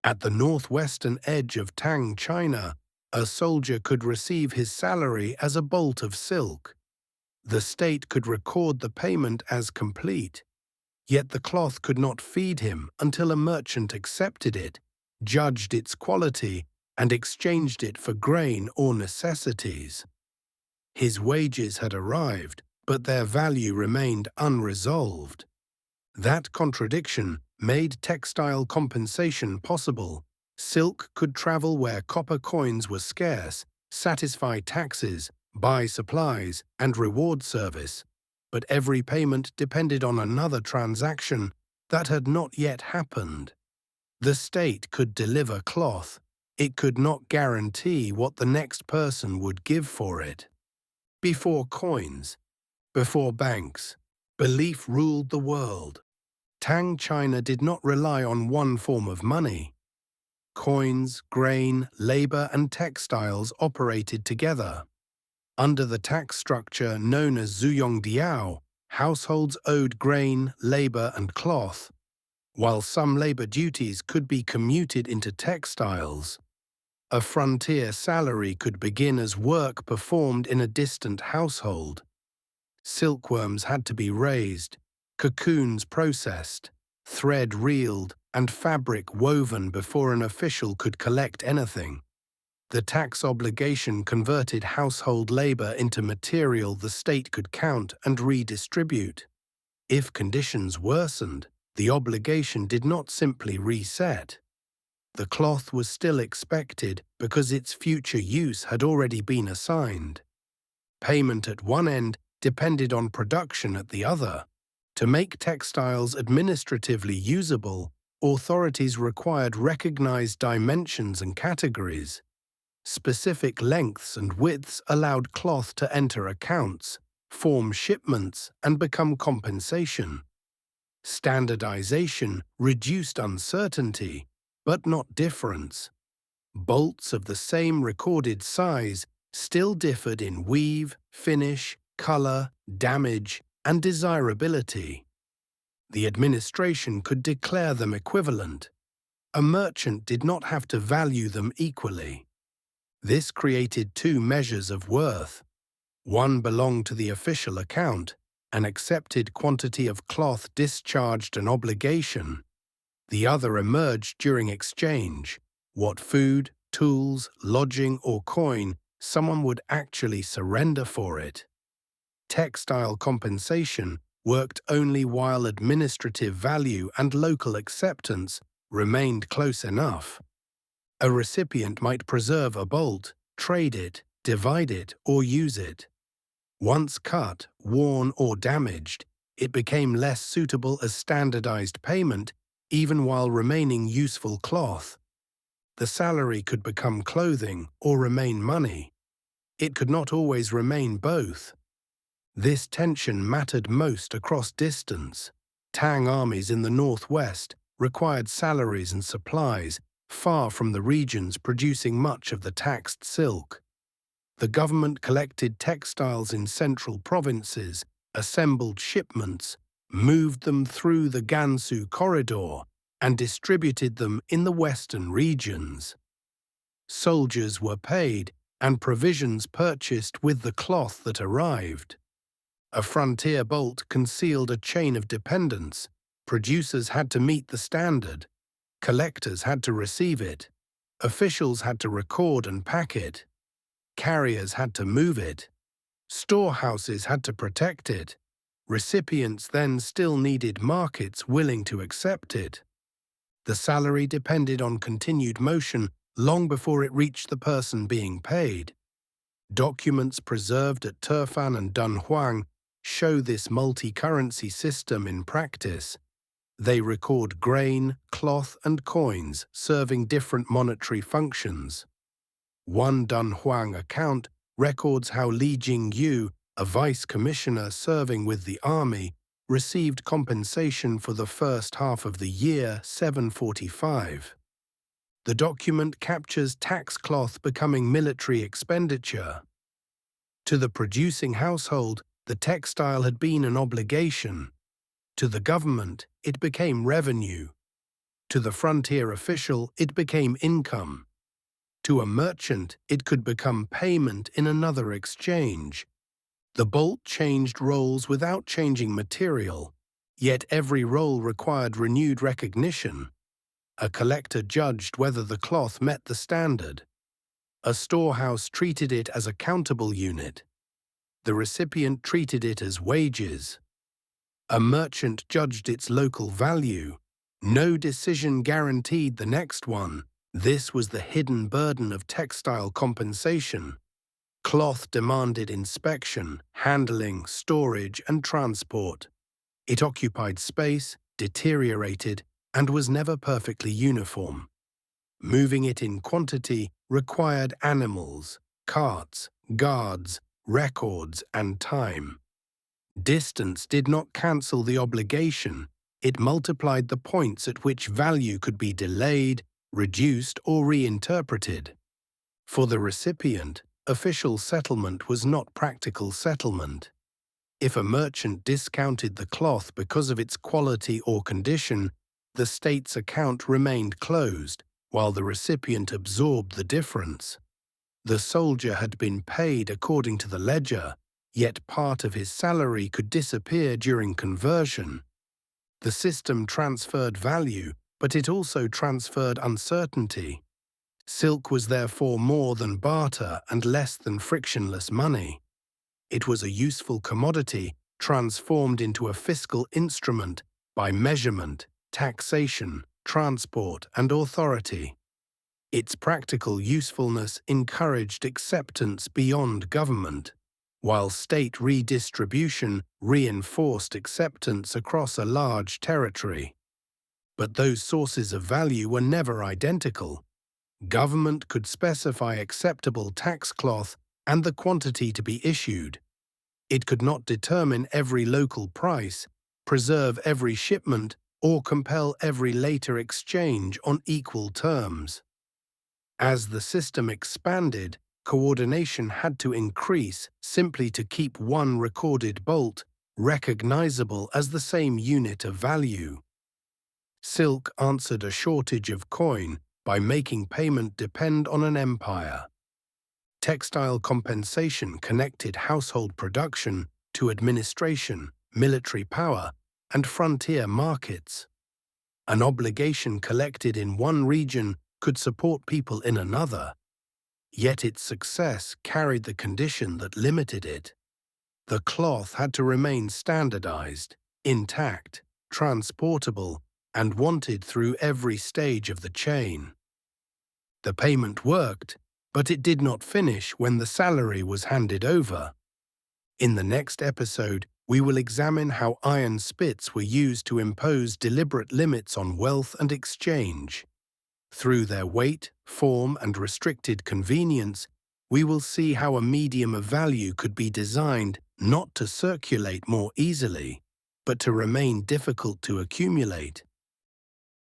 At the northwestern edge of Tang, China, a soldier could receive his salary as a bolt of silk. The state could record the payment as complete, yet the cloth could not feed him until a merchant accepted it, judged its quality, and exchanged it for grain or necessities. His wages had arrived, but their value remained unresolved. That contradiction made textile compensation possible. Silk could travel where copper coins were scarce, satisfy taxes, buy supplies, and reward service, but every payment depended on another transaction that had not yet happened. The state could deliver cloth. It could not guarantee what the next person would give for it. Before coins, before banks, belief ruled the world. Tang China did not rely on one form of money. Coins, grain, labor, and textiles operated together. Under the tax structure known as zuyongdiao, households owed grain, labor, and cloth, while some labor duties could be commuted into textiles. A frontier salary could begin as work performed in a distant household. Silkworms had to be raised, cocoons processed, thread reeled, and fabric woven before an official could collect anything. The tax obligation converted household labor into material the state could count and redistribute. If conditions worsened, the obligation did not simply reset. The cloth was still expected because its future use had already been assigned. Payment at one end depended on production at the other. To make textiles administratively usable, authorities required recognized dimensions and categories. Specific lengths and widths allowed cloth to enter accounts, form shipments, and become compensation. Standardization reduced uncertainty, but not difference. Bolts of the same recorded size still differed in weave, finish, color, damage, and desirability. The administration could declare them equivalent. A merchant did not have to value them equally. This created two measures of worth. One belonged to the official account, an accepted quantity of cloth discharged an obligation. The other emerged during exchange, what food, tools, lodging, or coin someone would actually surrender for it. Textile compensation worked only while administrative value and local acceptance remained close enough. A recipient might preserve a bolt, trade it, divide it, or use it. Once cut, worn, or damaged, it became less suitable as standardized payment, even while remaining useful cloth. The salary could become clothing or remain money. It could not always remain both. This tension mattered most across distance. Tang armies in the northwest required salaries and supplies far from the regions producing much of the taxed silk. The government collected textiles in central provinces, assembled shipments, moved them through the Gansu corridor, and distributed them in the western regions. Soldiers were paid and provisions purchased with the cloth that arrived. A frontier bolt concealed a chain of dependence. Producers had to meet the standard. Collectors had to receive it. Officials had to record and pack it. Carriers had to move it. Storehouses had to protect it. Recipients then still needed markets willing to accept it. The salary depended on continued motion long before it reached the person being paid. Documents preserved at Turfan and Dunhuang show this multi-currency system in practice. They record grain, cloth, and coins serving different monetary functions. One Dunhuang account records how Li Jingyu, a vice commissioner serving with the army, received compensation for the first half of the year 745. The document captures tax cloth becoming military expenditure. To the producing household, the textile had been an obligation. To the government, it became revenue. To the frontier official, it became income. To a merchant, it could become payment in another exchange. The bolt changed roles without changing material, yet every role required renewed recognition. A collector judged whether the cloth met the standard. A storehouse treated it as a countable unit. The recipient treated it as wages. A merchant judged its local value. No decision guaranteed the next one. This was the hidden burden of textile compensation. Cloth demanded inspection, handling, storage, and transport. It occupied space, deteriorated, and was never perfectly uniform. Moving it in quantity required animals, carts, guards, records, and time. Distance did not cancel the obligation, it multiplied the points at which value could be delayed, reduced, or reinterpreted. For the recipient, official settlement was not practical settlement. If a merchant discounted the cloth because of its quality or condition, the state's account remained closed, while the recipient absorbed the difference. The soldier had been paid according to the ledger, yet part of his salary could disappear during conversion. The system transferred value, but it also transferred uncertainty. Silk was therefore more than barter and less than frictionless money. It was a useful commodity transformed into a fiscal instrument by measurement, taxation, transport, and authority. Its practical usefulness encouraged acceptance beyond government, while state redistribution reinforced acceptance across a large territory. But those sources of value were never identical. Government could specify acceptable tax cloth and the quantity to be issued. It could not determine every local price, preserve every shipment, or compel every later exchange on equal terms. As the system expanded, coordination had to increase simply to keep one recorded bolt recognizable as the same unit of value. Silk answered a shortage of coin by making payment depend on an empire. Textile compensation connected household production to administration, military power, and frontier markets. An obligation collected in one region could support people in another, yet its success carried the condition that limited it. The cloth had to remain standardized, intact, transportable, and wanted through every stage of the chain. The payment worked, but it did not finish when the salary was handed over. In the next episode, we will examine how iron spits were used to impose deliberate limits on wealth and exchange. Through their weight, form, and restricted convenience, we will see how a medium of value could be designed not to circulate more easily, but to remain difficult to accumulate.